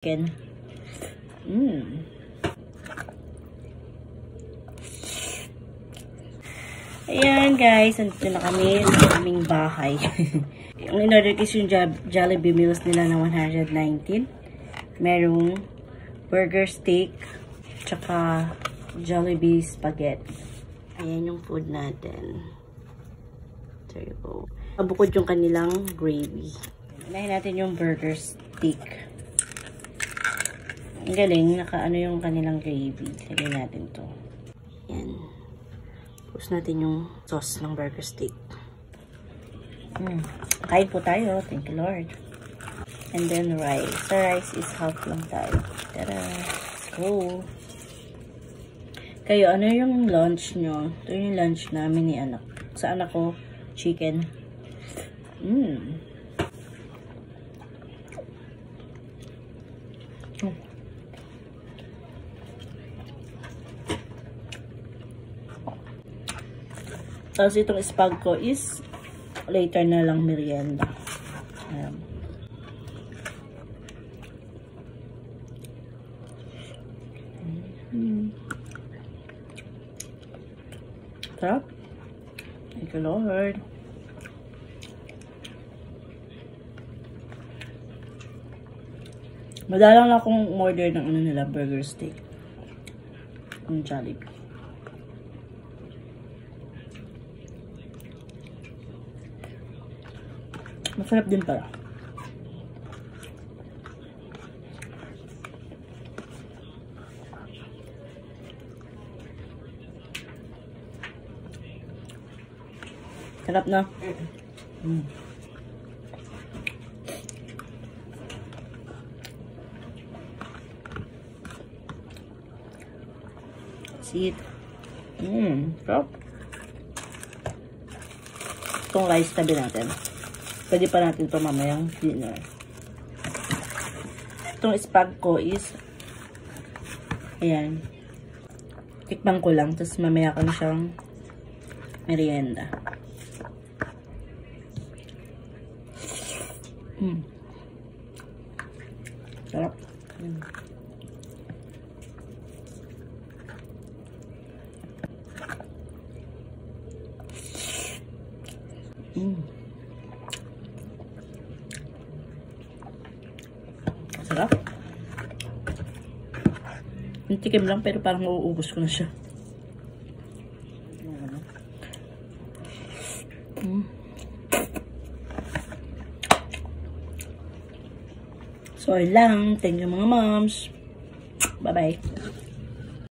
Chicken. Ayan guys, andito na kami sa aming bahay. Yung in-order is yung Jollibee meals nila na 119. Merong burger steak, tsaka Jollibee spaghetti. Ayan yung food natin. There you go. Bukod yung kanilang gravy. Unahin natin yung burger steak. Ang galing, nakaano yung kanilang gravy. Lagyan natin to. Ayan. Tapos natin yung sauce ng burger steak. Kain po tayo. Thank you, Lord. And then rice. Sa rice is half lang tayo. Tara! Let's go! Kayo, ano yung lunch nyo? Ito yung lunch namin ni anak. Sa anak ko, chicken. Tapos itong spag ko is later na lang merienda. Ayan. Sarap. Thank you, Lord. Madalang na akong order ng ano nila, burger steak. Yung Jollibee. Masarap din pala. Sarap na. See it. Sarap. Itong rice tabi natin. Pwede pa natin ito mamayang dinner. Itong spag ko is ayan. Tikman ko lang. Tapos mamaya ko na siyang merienda. Sarap. Sarap. Yung tikim lang pero parang mauubos ko na siya. So, lang. Thank you mga moms. Bye-bye.